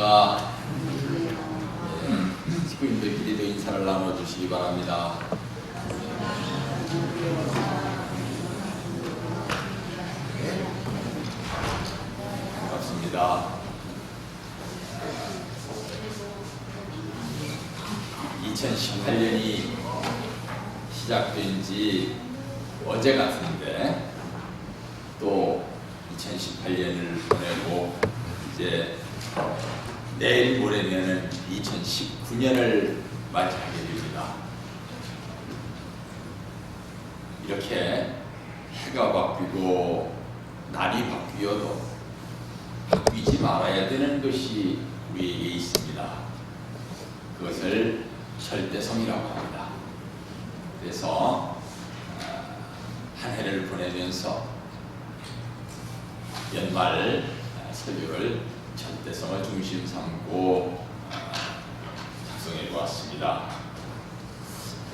안녕하십니까. 식구인들끼리도 인사를 나눠주시기 바랍니다. 반갑습니다. 2018년이 시작된 지 어제 같은데 또 2018년을 보내고 이제 내일 모레면은 2019년을 맞이하게 됩니다. 이렇게 해가 바뀌고 날이 바뀌어도 바뀌지 말아야 되는 것이 우리에게 있습니다. 그것을 절대성이라고 합니다. 그래서 한 해를 보내면서 연말 설교를 절대성을 중심 삼고 작성해 보았습니다.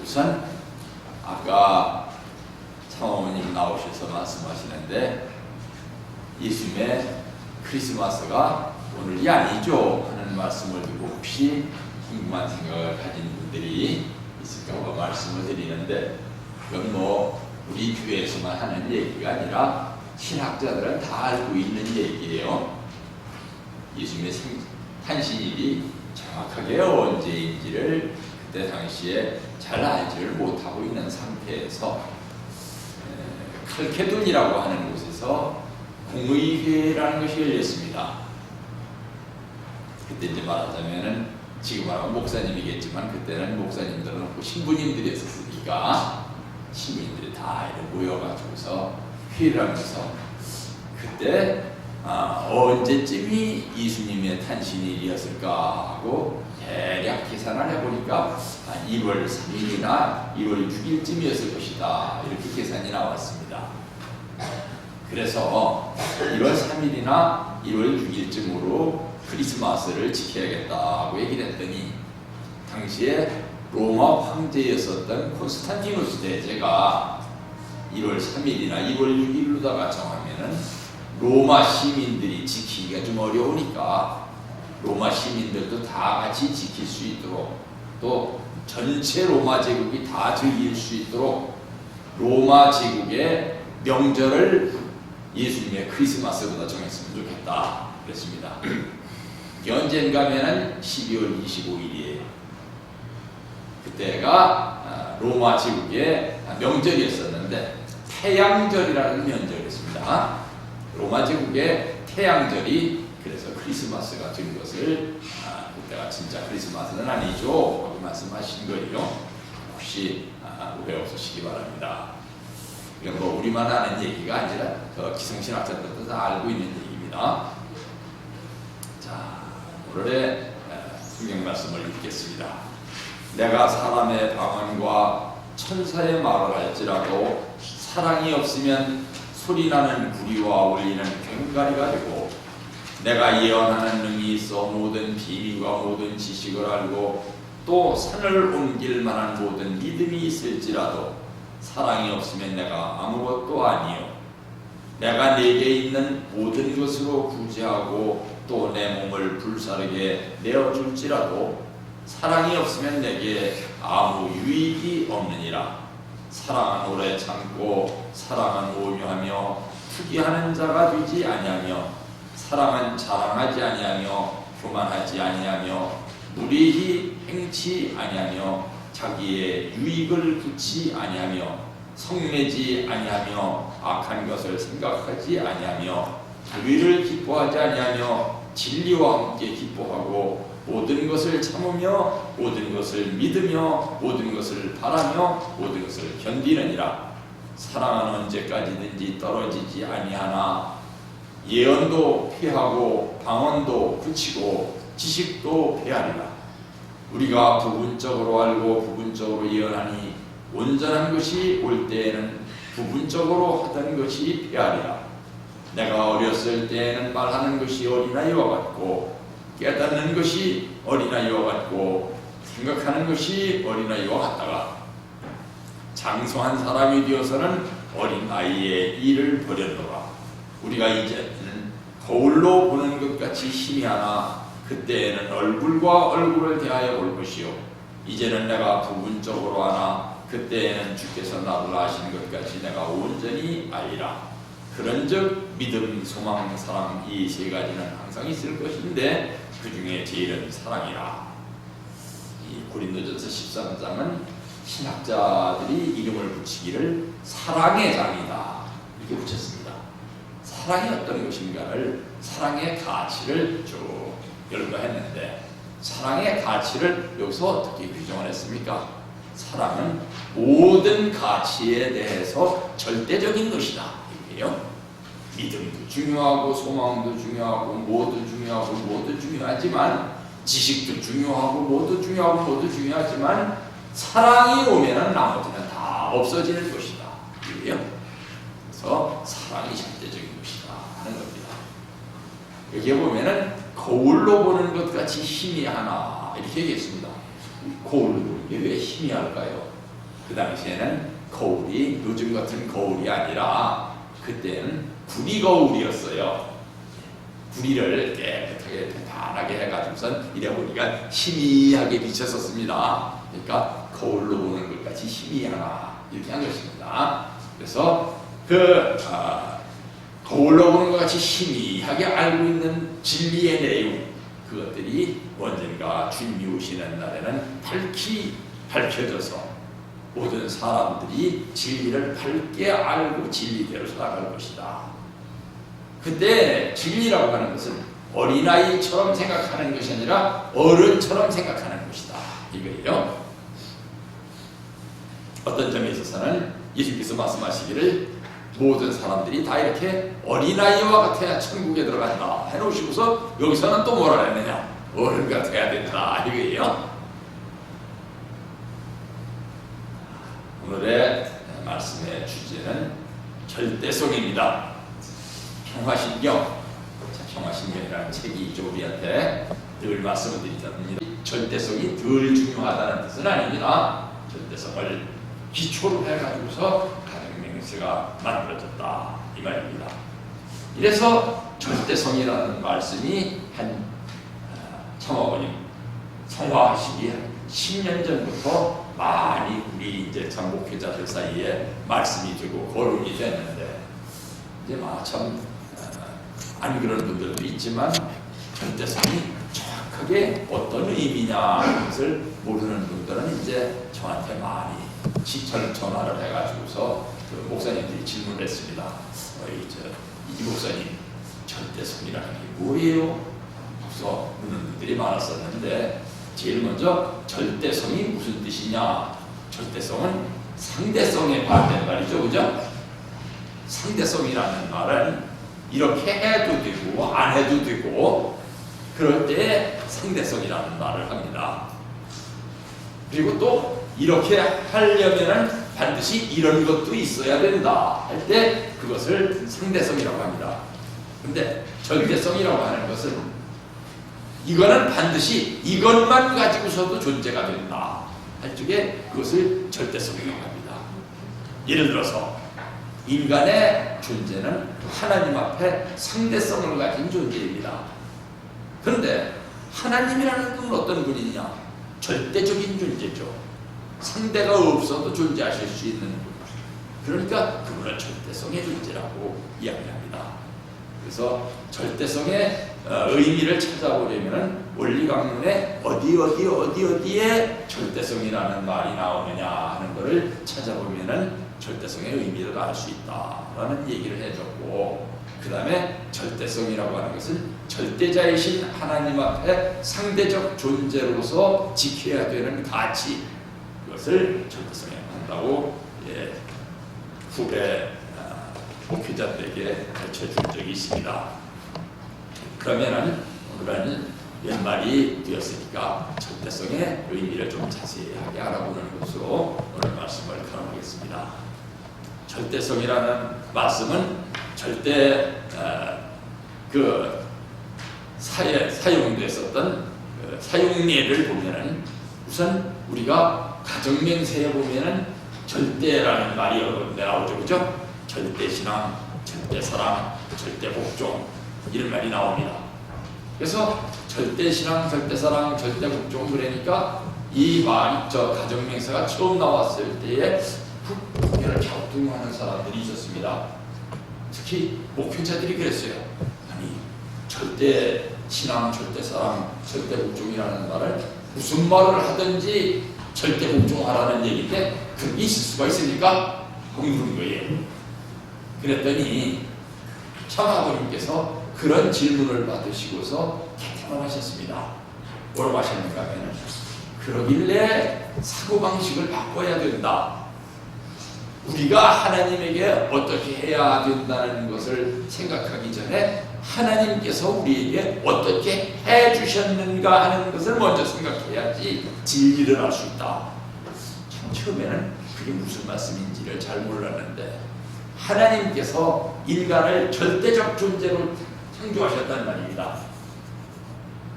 우선 아까 사모님 나오셔서 말씀하시는데 예수님의 크리스마스가 오늘이 아니죠 하는 말씀을 듣고 혹시 궁금한 생각을 가진 분들이 있을까 봐 말씀을 드리는데, 그건 뭐 우리 교회에서만 하는 얘기가 아니라 신학자들은 다 알고 있는 얘기예요. 예수님의 탄신일이 정확하게 언제인지를 그때 당시에 잘 알지를 못하고 있는 상태에서 칼케돈이라고 하는 곳에서 공의회라는 것이 열렸습니다. 그때 이제 말하자면은 지금 말하면 목사님이겠지만 그때는 목사님들은 없고 신부님들이었으니까 신부님들이 다 이렇게 모여가지고서 회의를 하면서 그때 언제쯤이 예수님의 탄신일이었을까 하고 대략 계산을 해보니까 2월 3일이나 2월 6일쯤이었을 것이다, 이렇게 계산이 나왔습니다. 그래서 1월 3일이나 1월 6일쯤으로 크리스마스를 지켜야겠다고 얘기를 했더니 당시에 로마 황제였었던 콘스탄티누스 대제가 1월 3일이나 2월 6일로다가 정하면은 로마 시민들이 지키기가 좀 어려우니까 로마 시민들도 다 같이 지킬 수 있도록, 또 전체 로마 제국이 다 즐길 수 있도록 로마 제국의 명절을 예수님의 크리스마스보다 정했으면 좋겠다 그랬습니다. 언젠가면은 12월 25일이에요. 그때가 로마 제국의 명절이었었는데 태양절이라는 명절이었습니다. 로마 제국의 태양절이 그래서 크리스마스가 된 것을 그때가 진짜 크리스마스는 아니죠 하고 말씀하신 거예요. 혹시 오해 없으시기 바랍니다. 이건 뭐 우리만 아는 얘기가 아니라 기성신학자들도 다 알고 있는 얘기입니다. 자, 오늘의 성경 말씀을 읽겠습니다. 내가 사람의 방언과 천사의 말을 할지라도 사랑이 없으면 소리나는 구리와 울리는 괭가리가 되고, 내가 예언하는 능이 있어 모든 비밀과 모든 지식을 알고 또 산을 옮길 만한 모든 믿음이 있을지라도 사랑이 없으면 내가 아무것도 아니요. 내가 내게 있는 모든 것으로 구제하고 또 내 몸을 불사르게 내어줄지라도 사랑이 없으면 내게 아무 유익이 없느니라. 사랑은 오래 참고 사랑은 온유하며 투기하는 자가 되지 아니하며 사랑은 자랑하지 아니하며 교만하지 아니하며 무리히 행치 아니하며 자기의 유익을 굳지 아니하며 성내지 아니하며 악한 것을 생각하지 아니하며 불의를 기뻐하지 아니하며 진리와 함께 기뻐하고 모든 것을 참으며 모든 것을 믿으며 모든 것을 바라며 모든 것을 견디느니라. 사랑은 언제까지든지 떨어지지 아니하나 예언도 피하고 방언도 그치고 지식도 패하리라. 우리가 부분적으로 알고 부분적으로 예언하니 온전한 것이 올 때에는 부분적으로 하던 것이 패하리라. 내가 어렸을 때에는 말하는 것이 어린아이와 같고 깨닫는 것이 어린아이와 같고 생각하는 것이 어린아이와 같다가 장성한 사람이 되어서는 어린아이의 일을 버렸노라. 우리가 이제는 거울로 보는 것 같이 희미하나 그때에는 얼굴과 얼굴을 대하여 볼 것이요 이제는 내가 부분적으로 하나 그때에는 주께서 나를 아시는 것 같이 내가 온전히 알리라. 그런즉 믿음, 소망, 사랑 이 세 가지는 항상 있을 것인데 그 중에 제일은 사랑이라. 이 고린도전서 13장은 신학자들이 이름을 붙이기를 사랑의 장이다 이렇게 붙였습니다. 사랑이 어떤 것인가를, 사랑의 가치를 쭉 열거했는데 사랑의 가치를 여기서 어떻게 규정을 했습니까? 사랑은 모든 가치에 대해서 절대적인 것이다 이게요. 믿음도 중요하고 소망도 중요하고 모두 중요하고 모두 중요하지만 지식도 중요하고 모두 중요하고 모두 중요하지만 사랑이 오면은 나머지는 다 없어지는 것이다 이게요. 그래서 사랑이 절대적인 것이다 하는 겁니다. 여기에 보면은 거울로 보는 것 같이 희미하나 이렇게 얘기했습니다. 거울로 보는 게 왜 희미할까요? 그 당시에는 거울이 요즘 같은 거울이 아니라 그때는 구리 거울이었어요. 구리를 깨끗하게 단단하게 해가지고선 이래 보니까 희미하게 비쳤었습니다. 그러니까 거울로 보는 것 같이 희미하나 이렇게 한 것입니다. 그래서 거울로 보는 것 같이 희미하게 알고 있는 진리의 내용 그것들이 언젠가 주님이 오시는 날에는 밝히 밝혀져서 모든 사람들이 진리를 밝게 알고 진리대로 살아갈 것이다. 그때 진리라고 하는 것은 어린아이처럼 생각하는 것이 아니라 어른처럼 생각하는 것이다 이거예요. 어떤 점에 있어서는 예수께서 말씀하시기를 모든 사람들이 다 이렇게 어린아이와 같아야 천국에 들어간다 해놓으시고서 여기서는 또 뭐라 했느냐, 어른 같아야 된다 이거예요. 오늘의 말씀의 주제는 절대성입니다. 평화신경, 평화신경이라는 책이 있죠. 우리한테 늘 말씀을 드리답니다. 절대성이 덜 중요하다는 뜻은 아닙니다. 절대성을 기초로 해가지고서 가정명세가 만들어졌다 이 말입니다. 이래서 절대성이라는 말씀이 한 청아버님 성화하시기 10년 전부터 많이 우리 이제 장목회자들 사이에 말씀이 되고 거론이 됐는데 이제 참 안 그런 분들도 있지만 절대성이 정확하게 어떤 의미냐 것을 모르는 분들은 이제 저한테 많이 전화를 해가지고서 그 목사님들이 질문을 했습니다. 이 목사님 절대성이라는 게 뭐예요? 그래서 묻는 분들이 많았었는데 제일 먼저 절대성이 무슨 뜻이냐? 절대성은 상대성의 반대말이죠, 그죠? 상대성이라는 말은 이렇게 해도 되고 안 해도 되고 그럴 때 상대성이라는 말을 합니다. 그리고 또 이렇게 하려면은 반드시 이런 것도 있어야 된다 할 때 그것을 상대성이라고 합니다. 근데 절대성이라고 하는 것은 이거는 반드시 이것만 가지고서도 존재가 된다 할 적에 그것을 절대성이라고 합니다. 예를 들어서 인간의 존재는 하나님 앞에 상대성을 가진 존재입니다. 그런데 하나님이라는 분은 어떤 분이냐? 절대적인 존재죠. 상대가 없어도 존재하실 수 있는 분. 그러니까 그분은 절대성의 존재라고 이야기합니다. 그래서 절대성의 의미를 찾아보려면 원리강론에 어디에 절대성이라는 말이 나오느냐 하는 것을 찾아보면은 절대성의 의미를 알 수 있다라는 얘기를 해줬고, 그 다음에 절대성이라고 하는 것은 절대자이신 하나님 앞에 상대적 존재로서 지켜야 되는 가치, 그것을 절대성이라고 한다고 후배 목회자들에게 가르쳐준 적이 있습니다. 그러면은 오늘은 연말이 되었으니까 절대성의 의미를 좀 자세하게 알아보는 것으로 오늘 말씀을 가름하겠습니다. 절대성이라는 말씀은 절대 그 사용됐었던 그 사용례를 보면은 우선 우리가 가정명세에 보면은 절대라는 말이 여러 군데 나오죠, 그죠? 절대신앙, 절대사랑, 절대복종 이런 말이 나옵니다. 그래서 절대신앙, 절대사랑, 절대복종 그러니까 이 말이 저 가정명사가 처음 나왔을 때에 국회를 갸우뚱하는 사람들이 있었습니다. 특히 목회자들이 그랬어요. 아니 절대신앙, 절대사랑, 절대복종이라는 말을 무슨 말을 하든지 절대복종하라는 얘기인데 그게 있을 수가 있습니까? 하고 물은 거예요. 그랬더니 참아버님께서 그런 질문을 받으시고서 개탄을 하셨습니다. 뭐라고 하셨는가 하면 그러길래 사고방식을 바꿔야 된다. 우리가 하나님에게 어떻게 해야 된다는 것을 생각하기 전에 하나님께서 우리에게 어떻게 해주셨는가 하는 것을 먼저 생각해야지 진리를 알 수 있다. 참 처음에는 그게 무슨 말씀인지를 잘 몰랐는데 하나님께서 인간을 절대적 존재로 창조하셨단 말입니다.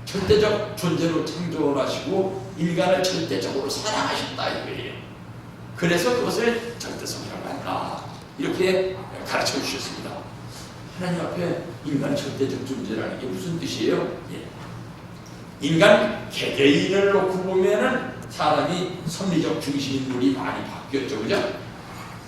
절대적 존재로 창조하시고 인간을 절대적으로 사랑하셨다 이거예요. 그래서 그것을 절대성이라고 한다. 이렇게 가르쳐 주셨습니다. 하나님 앞에 인간 절대적 존재라는 게 무슨 뜻이에요? 예. 인간 개개인을 놓고 보면은 사람이 섭리적 중심인물이 많이 바뀌었죠, 그죠?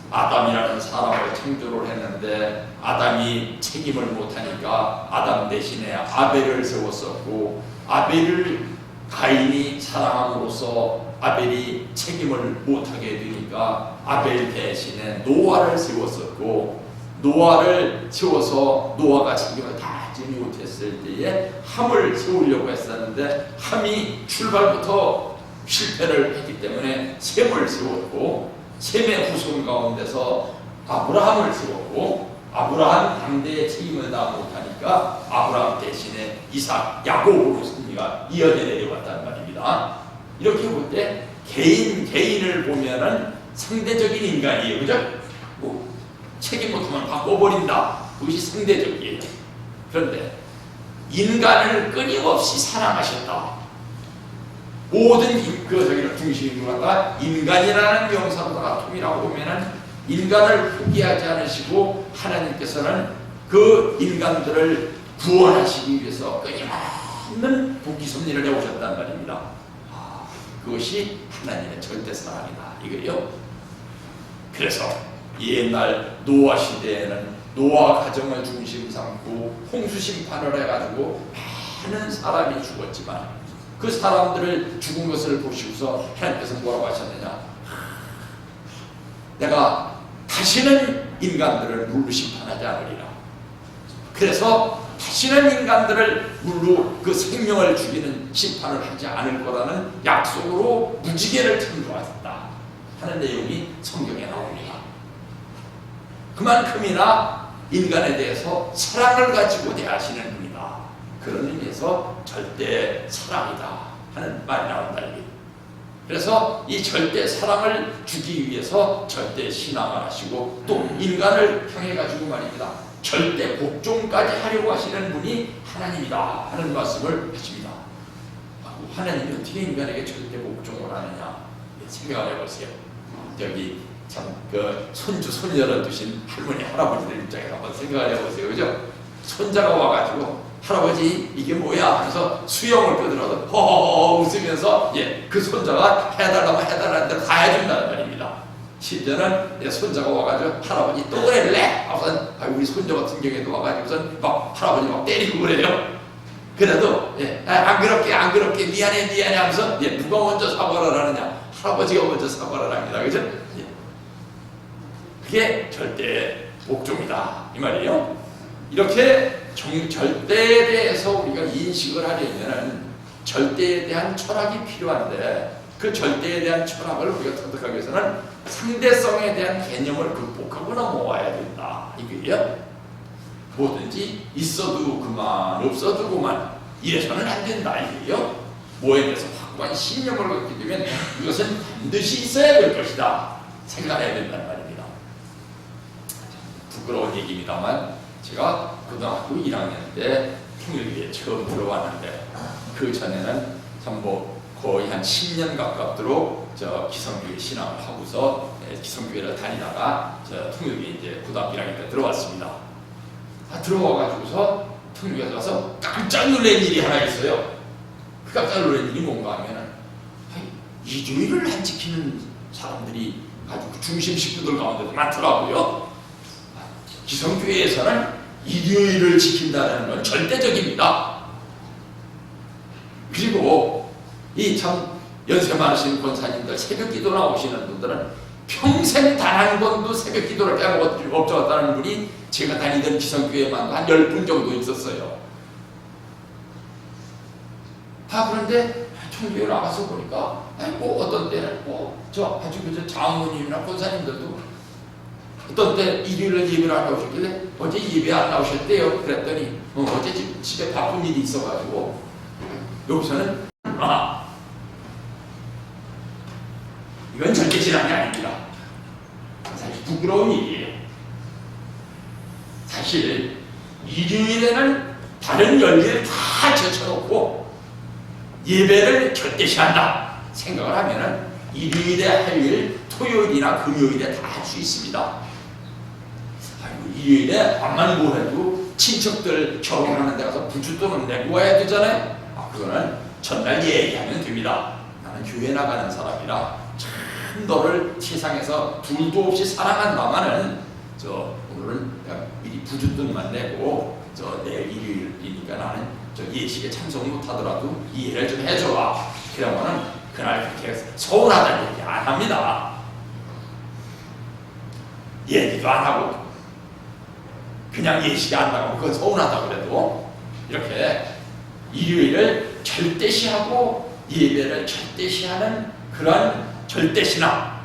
아담이라는 사람을 창조를 했는데 아담이 책임을 못하니까 아담 대신에 아벨을 세웠었고 아벨을 가인이 사랑함으로써 아벨이 책임을 못하게 되니까 아벨 대신에 노아를 세웠었고 노아를 세워서 노아가 책임을 다하지 못했을 때에 함을 세우려고 했었는데 함이 출발부터 실패를 했기 때문에 셈을 세웠고 셈의 후손 가운데서 아브라함을 세웠고 아브라함 당대의 책임을 다 못하니까 아브라함 대신에 이삭, 야곱으로 승리가 이어져 내려왔단 말입니다. 이렇게 볼 때 개인을 보면은 상대적인 인간이에요, 그죠? 뭐 책임 못하면 바꿔버린다. 그것이 상대적이에요. 그런데 인간을 끊임없이 사랑하셨다. 모든 그 중심으로 갖다가 인간이라는 명사로다가 통일하고 보면은 인간을 포기하지 않으시고 하나님께서는 그 인간들을 구원하시기 위해서 끊임없는 복귀 섭리를 해오셨단 말입니다. 그것이 하나님의 절대 사랑이다 이거예요. 그래서 옛날 노아 시대에는 노아 가정을 중심 삼고 홍수 심판을 해가지고 많은 사람이 죽었지만 그 사람들을 죽은 것을 보시고서 하나님께서 뭐라고 하셨느냐? 내가 다시는 인간들을 물로 심판하지 않으리라. 그래서 다시는 인간들을 물로 그 생명을 죽이는 심판을 하지 않을 거라는 약속으로 무지개를 창조하셨다 하는 내용이 성경에 나옵니다. 그만큼이나 인간에 대해서 사랑을 가지고 대하시는 분이다. 그런 의미에서 절대 사랑이다 하는 말이 나온다. 그래서 이 절대 사랑을 주기 위해서 절대 신앙을 하시고 또 인간을 향해 가지고 말입니다. 절대 복종까지 하려고 하시는 분이 하나님이다 하는 말씀을 하십니다. 하나님이 어떻게 인간에게 절대 복종을 하느냐 생각을 해보세요. 여기 참 그 손주 손녀를 두신 할머니 할아버지들 입장에서 한번 생각을 해보세요. 그죠? 손자가 와가지고 할아버지 이게 뭐야 하면서 수영을 끄더라도 허허허 웃으면서 그 손자가 해달라고 해달라는 대로 다 해준다는 말입니다. 심지어는 내 손자가 와가지고 할아버지 또 그럴래? 하고선 우리 손자 같은 경우에도 와가지고선 막 할아버지 막 때리고 그래요. 그래도 안 그렇게 미안해 하면서 누가 먼저 사과를 하느냐? 할아버지가 먼저 사과를 합니다. 그죠? 그게 절대 복종이다 이 말이에요. 이렇게 절대에 대해서 우리가 인식을 하려면 절대에 대한 철학이 필요한데 그 절대에 대한 철학을 우리가 터득하기 위해서는 상대성에 대한 개념을 극복하고 넘어와야 된다 이거예요. 뭐든지 있어도 그만 없어도 그만 이래서는 안 된다 이거예요. 뭐에 대해서 확고한 신념을 갖게 되면 이것은 반드시 있어야 될 것이다 생각해야 된다는 말입니다. 부끄러운 얘기입니다만 제가 고등학교 1학년 때 평일교회에 처음 들어왔는데 그 전에는 참 거의 한 10년 가깝도록 저 기성교회 신앙을 하고서 기성교회를 다니다가 저 통일교회 이제 고등학교 1학년 때 들어왔습니다. 들어와가지고서 성경에 가서 깜짝 놀란 일이 하나 있어요. 그 깜짝 놀란 일이 뭔가 하면은 일요일을 안 지키는 사람들이 아주 중심 식구들 가운데도 많더라고요. 기성교회에서는 일요일을 지킨다는 건 절대적입니다. 그리고 이 참 연세 많으신 권사님들 새벽 기도 나오시는 분들은 평생 단 한 번도 새벽 기도를 빼먹었다는 분이 제가 다니던 기성교회만 한 10분 정도 있었어요. 그런데 청교회 나가서 보니까 뭐 어떤 때는 저 아주 그 장모님이나 권사님들도 어떤 때 일요일에 예배를 안 나오셨길래 어제 예배 안 나오셨대요. 그랬더니 어제 집에 바쁜 일이 있어가지고 여기서는 이건 절대 지난이 아닙니다. 사실 부끄러운 일이에요. 사실 일요일에는 다른 열일 다 제쳐놓고 예배를 절대시한다 생각을 하면은 일요일에 할 일 토요일이나 금요일에 다 할 수 있습니다. 일요일에 암만 뭐해도 친척들 결혼하는 데 가서 부주돈은 내고 와야 되잖아요. 그거는 전날 얘기하면 됩니다. 나는 교회 나가는 사람이라 참 너를 세상에서 둘도 없이 사랑한다마는 오늘은 미리 부주돈만 내고 내일 일요일이니까 나는 예식에 참석 못하더라도 이해를 좀 해줘라. 그러면은 그날 그렇게 서운하다는 얘기 안 합니다. 얘기도 안 하고 그냥 예식에 안 나가고 그건 서운하다고 그래도 이렇게 일요일을 절대시하고 예배를 절대시하는 그런 절대신앙.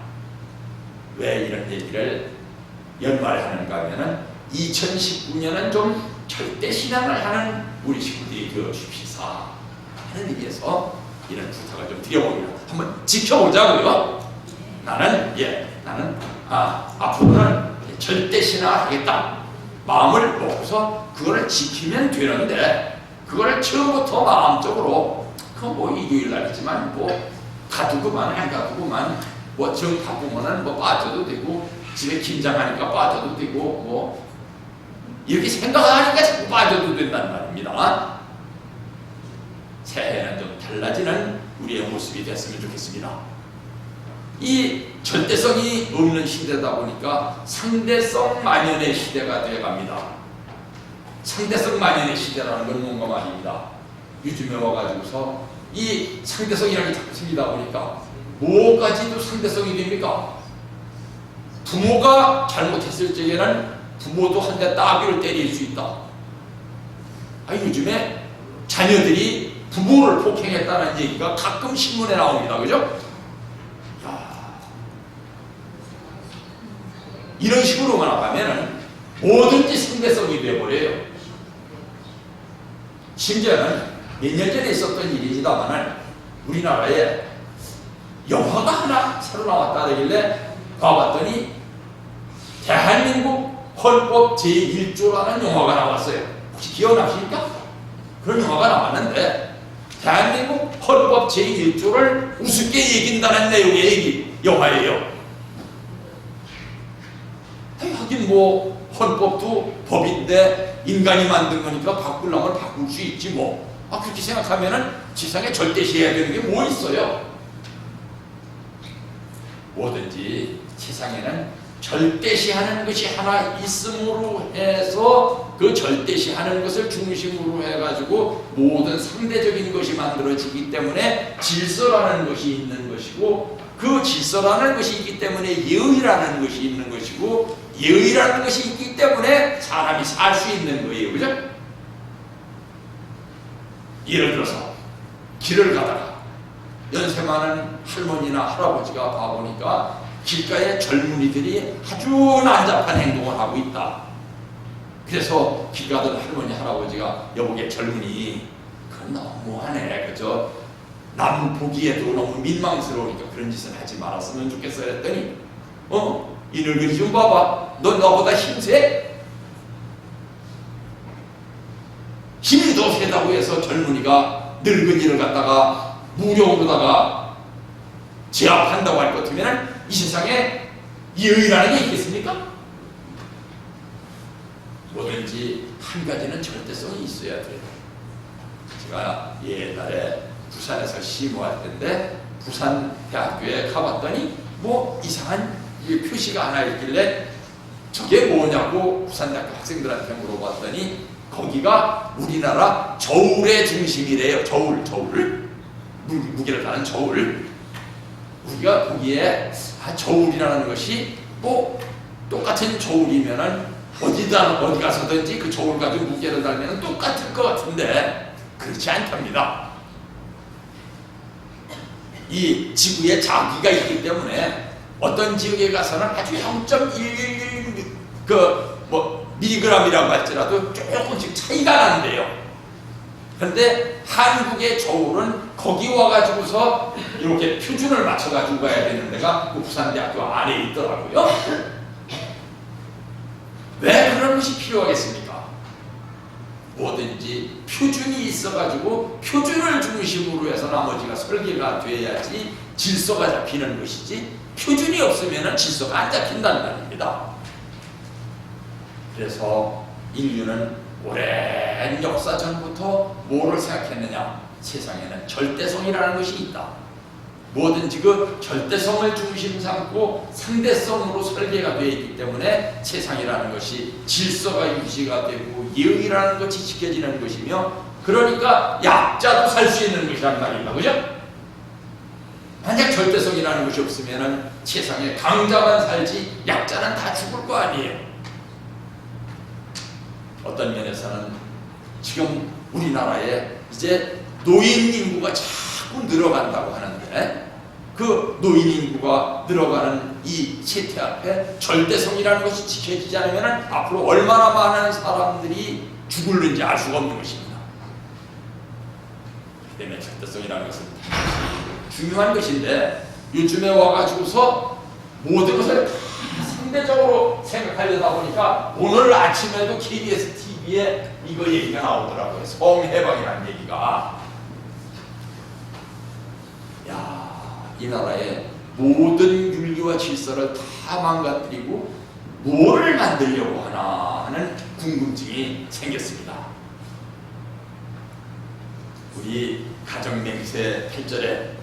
왜 이런 얘기를 연말에 하는가 하면은 2019년은 좀 절대신앙을 하는 우리 식구들이 되어주십시다 하는 의미에서 이런 부탁을 좀 드려봅니다. 한번 지켜보자고요. 나는 앞으로는 절대신앙하겠다 마음을 먹고서 그거를 지키면 되는데 그거를 처음부터 마음적으로 그건 뭐 일요일 날이지만 뭐 가두고만 안 가두고만 뭐 정 바쁘면은 뭐 빠져도 되고 집에 김장하니까 빠져도 되고 뭐 이렇게 생각하니까 자꾸 빠져도 된다는 말입니다. 새해는 좀 달라지는 우리의 모습이 됐으면 좋겠습니다. 이 절대성이 없는 시대다 보니까 상대성 만연의 시대가 되어갑니다. 상대성 만연의 시대라는 건 뭔가 말입니다. 요즘에 와가지고서 이 상대성이라는 게 자꾸 생기다 보니까 뭐까지도 상대성이 됩니까? 부모가 잘못했을 적에는 부모도 한 대 따귀를 때릴 수 있다. 요즘에 자녀들이 부모를 폭행했다는 얘기가 가끔 신문에 나옵니다. 그죠? 이런 식으로만 나가면은 뭐든지 상대성이 되어버려요. 심지어는 몇 년 전에 있었던 일이지다마는 우리나라에 영화가 하나 새로 나왔다 그러길래 봐봤더니 대한민국 헌법 제1조라는 영화가 나왔어요. 혹시 기억나십니까? 그런 영화가 나왔는데 대한민국 헌법 제1조를 우습게 얘긴다는 내용의 영화예요. 하긴 뭐 헌법도 법인데 인간이 만든 거니까 바꾸려면 바꿀 수 있지 뭐. 그렇게 생각하면은 세상에 절대시해야 되는 게 뭐 있어요? 뭐든지 세상에는 절대시하는 것이 하나 있음으로 해서 그 절대시하는 것을 중심으로 해가지고 모든 상대적인 것이 만들어지기 때문에 질서라는 것이 있는 것이고 그 질서라는 것이 있기 때문에 예의라는 것이 있는 것이고 예의라는 것이 있기 때문에 사람이 살 수 있는 거예요. 그죠? 예를 들어서 길을 가다가 연세 많은 할머니나 할아버지가 봐보니까 길가에 젊은이들이 아주 난잡한 행동을 하고 있다. 그래서 길 가던 할머니 할아버지가 여보게 젊은이 그건 너무하네. 그죠? 남 보기에도 너무 민망스러우니까 그런 짓은 하지 말았으면 좋겠어 했더니 이 늙은이 좀 봐봐. 너 너보다 힘세? 힘이 더 세다고 해서 젊은이가 늙은이를 갖다가 무력으로다가 제압한다고 할 것 같으면 이 세상에 예의라는 게 있겠습니까? 모든 뭐든지 한 가지는 절대성이 있어야 돼요. 제가 옛날에 부산에서 시무할 때인데 부산 대학교에 가봤더니 뭐 이상한 표시가 하나 있길래 저게 뭐냐고 부산대학교 학생들한테 물어봤더니 거기가 우리나라 저울의 중심이래요. 저울. 무게를 다는 저울. 우리가 거기에 저울이라는 것이 뭐 똑같은 저울이면은 어디 가서든지 그 저울 가지고 무게를 달면 똑같을 것 같은데 그렇지 않답니다. 이 지구에 자기가 있기 때문에 어떤 지역에 가서는 아주 0.111 미리그램이라고 할지라도 조금씩 차이가 나는데요. 그런데 한국의 저울은 거기 와가지고서 이렇게 표준을 맞춰가지고 가야 되는 데가 그 부산대학교 안에 있더라고요. 왜 그런 것이 필요하겠습니까? 뭐든지 표준이 있어가지고 표준을 중심으로 해서 나머지가 설계가 돼야지 질서가 잡히는 것이지 표준이 없으면 질서가 안 잡힌다는 말입니다. 그래서 인류는 오랜 역사 전부터 뭐를 생각했느냐? 세상에는 절대성이라는 것이 있다. 뭐든지 그 절대성을 중심 삼고 상대성으로 설계가 되어 있기 때문에 세상이라는 것이 질서가 유지가 되고 예의라는 것이 지켜지는 것이며, 그러니까 약자도 살 수 있는 것이란 말입니다. 그죠? 만약 절대성이라는 것이 없으면 세상에 강자만 살지 약자는 다 죽을 거 아니에요. 어떤 면에서는 지금 우리나라에 이제 노인 인구가 자꾸 늘어간다고 하는데, 그 노인 인구가 늘어가는 이 세태 앞에 절대성이라는 것이 지켜지지 않으면 앞으로 얼마나 많은 사람들이 죽을는지 알 수가 없는 것입니다. 그 때문에 절대성이라는 것은 중요한 것인데, 요즘에 와가지고서 모든 것을 다 상대적으로 생각하려다 보니까 오늘 아침에도 KBS TV에 이거 얘기가 나오더라고요. 성해방이라는 얘기가. 야, 이 나라의 모든 윤리와 질서를 다 망가뜨리고 뭐를 만들려고 하나 하는 궁금증이 생겼습니다. 우리 가정맹세 8절에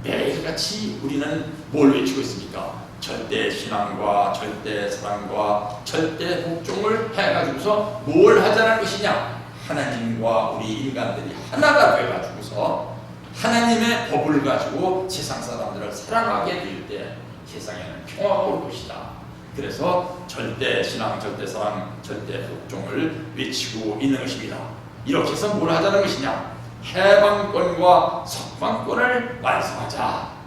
매일같이 우리는 뭘 외치고 있습니까? 절대 신앙과 절대 사랑과 절대 복종을 해가지고서 뭘 하자는 것이냐? 하나님과 우리 인간들이 하나가 돼가지고서 하나님의 법을 가지고 세상 사람들을 사랑하게 될 때 세상에는 평화가 올 것이다. 그래서 절대 신앙, 절대 사랑, 절대 복종을 외치고 있는 것입니다. 이렇게 해서 뭘 하자는 것이냐? 해방권과 석방권을 완성하자.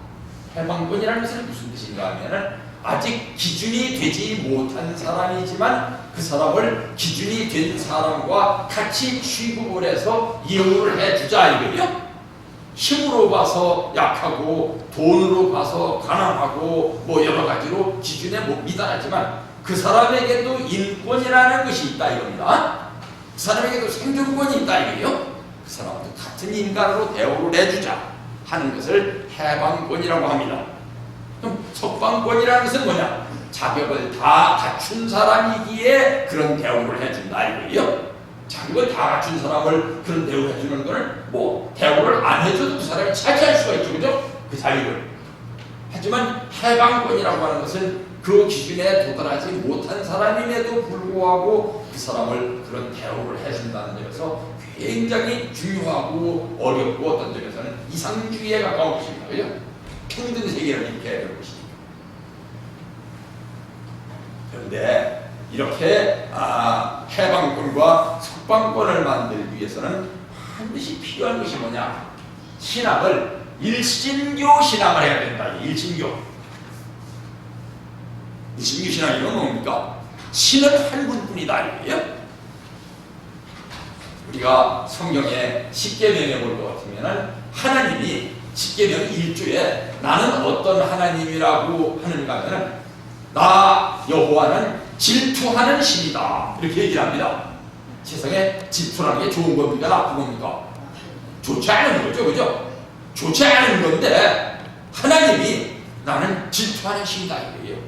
해방권이라는 것은 무슨 뜻인가 하면은 아직 기준이 되지 못한 사람이지만 그 사람을 기준이 된 사람과 같이 취급을 해서 예우를 해주자 이거예요. 힘으로 봐서 약하고 돈으로 봐서 가난하고 뭐 여러 가지로 기준에 못 미달하지만 그 사람에게도 인권이라는 것이 있다 이겁니다. 그 사람에게도 생존권이 있다 이거예요. 그 사람도 같은 인간으로 대우를 해주자 하는 것을 해방권이라고 합니다. 그럼 석방권이라는 것은 뭐냐? 자격을 다 갖춘 사람이기에 그런 대우를 해준다 이거예요. 자격을 다 갖춘 사람을 그런 대우를 해주는 것은 뭐 대우를 안 해줘도 그 사람이 차지할 수가 있죠. 그죠? 그 자격을. 하지만 해방권이라고 하는 것은 그 기준에 도달하지 못한 사람임에도 불구하고 그 사람을 그런 대우를 해준다는 점에서 굉장히 중요하고 어렵고 어떤 점에서는 이상주의에 가까운 것입니다. 그죠? 평등 세계를 이렇게 해야 되는 것이죠. 그런데 이렇게 해방권과 석방권을 만들기 위해서는 반드시 필요한 것이 뭐냐? 신앙을 일신교 신앙을 해야 된다. 일신교 신앙이란 뭡니까? 신은 한 분뿐이다 이거예요. 우리가 성경에 십계명에 볼 것 같으면 하나님이 십계명 1조에 나는 어떤 하나님이라고 하는가 하면 나 여호와는 질투하는 신이다 이렇게 얘기를 합니다. 세상에 질투라는 게 좋은 겁니까? 나쁜 겁니까? 좋지 않은 거죠. 그죠? 좋지 않은 건데 하나님이 나는 질투하는 신이다 이거예요.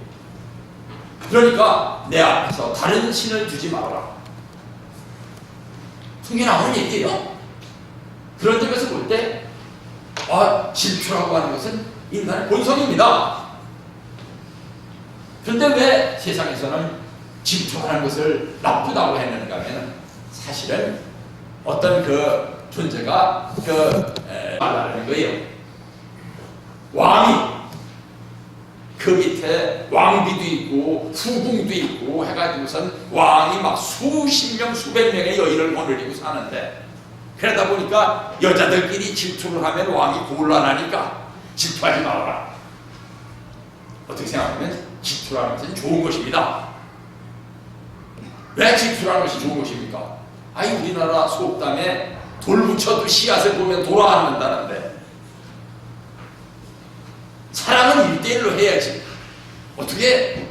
그러니까 내 앞에서 다른 신을 두지 말아라. 튕겨나오는 얘기예요. 그런 점에서 볼 때 질투라고 하는 것은 인간의 본성입니다. 그런데 왜 세상에서는 질투하는 것을 나쁘다고 했는가 하면 사실은 어떤 그 존재가 말하는 거예요. 왕이 그 밑에 왕비도 있고 후궁도 있고 해가지고선 왕이 막 수십 명 수백 명의 여인을 거느리고 사는데, 그러다 보니까 여자들끼리 질투를 하면 왕이 곤란하니까 질투하지 말아라. 어떻게 생각하면 질투라는 것은 좋은 것입니다. 왜 질투라는 것이 좋은 것입니까? 우리나라 속담에 돌 붙여도 씨앗을 보면 돌아앉는다는데, 사랑은 1대1로 해야지. 어떻게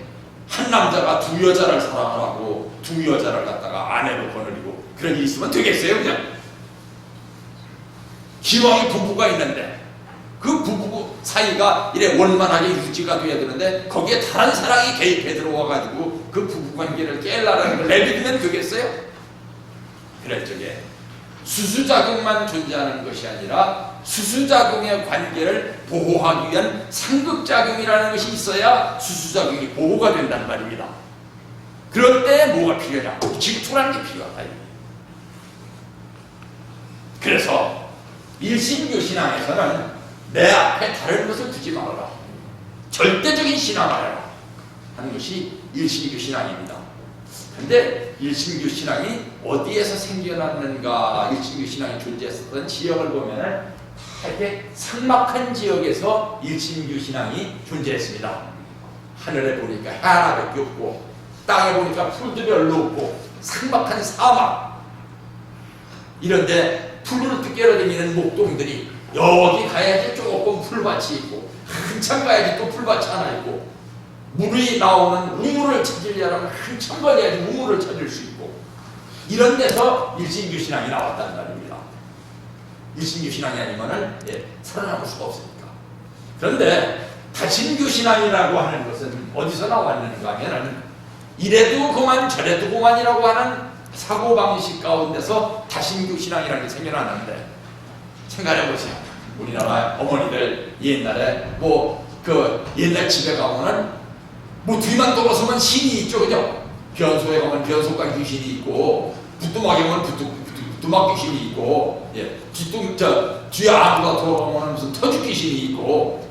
한 남자가 두 여자를 사랑하고 두 여자를 갖다가 아내로 거느리고 그런 일이 있으면 되겠어요? 그냥 기왕이 부부가 있는데 그 부부 사이가 이래 원만하게 유지가 돼야 되는데 거기에 다른 사랑이 개입해 들어와가지고 그 부부 관계를 깨려는 걸 내비두면 되겠어요? 그럴 적에 수수작용만 존재하는 것이 아니라 수수작용의 관계를 보호하기 위한 상극작용이라는 것이 있어야 수수작용이 보호가 된다는 말입니다. 그럴 때 뭐가 필요하냐? 질투라는 게 필요하다. 그래서 일신교 신앙에서는 내 앞에 다른 것을 두지 말아라, 절대적인 신앙을 해라 하는 것이 일신교 신앙입니다. 근데 일신교 신앙이 어디에서 생겨났는가, 일신교 신앙이 존재했었던 지역을 보면은 이렇게 삭막한 지역에서 일신교 신앙이 존재했습니다. 하늘에 보니까 해 하나밖에 없고 땅에 보니까 풀도 별로 없고 삭막한 사막, 이런데 풀을 뛰어다니는 목동들이 여기 가야지 조금 풀밭이 있고 한참 가야지 또 풀밭이 하나 있고 물이 나오는 우물을 찾으려면 한참 걸려야지 우물을 찾을 수 있고, 이런 데서 일신교 신앙이 나왔다는 말입니다. 일신교 신앙이 아니면은 살아남을 수가 없으니까. 그런데 다신교 신앙이라고 하는 것은 어디서 나왔는가 하면은 이래도 그만 저래도 그만이라고 하는 사고방식 가운데서 다신교 신앙이라는 게 생겨났는데, 생각해보세요. 우리나라 어머니들 옛날에 옛날 집에 가면은 뒤만 돌아서면 신이 있죠, 그죠? 변소에 가면 변소가 귀신이 있고, 부뚜막에 가면 부뚜막 귀신이 있고, 뒤에 아무가 돌아가면 무슨 터주 귀신이 있고,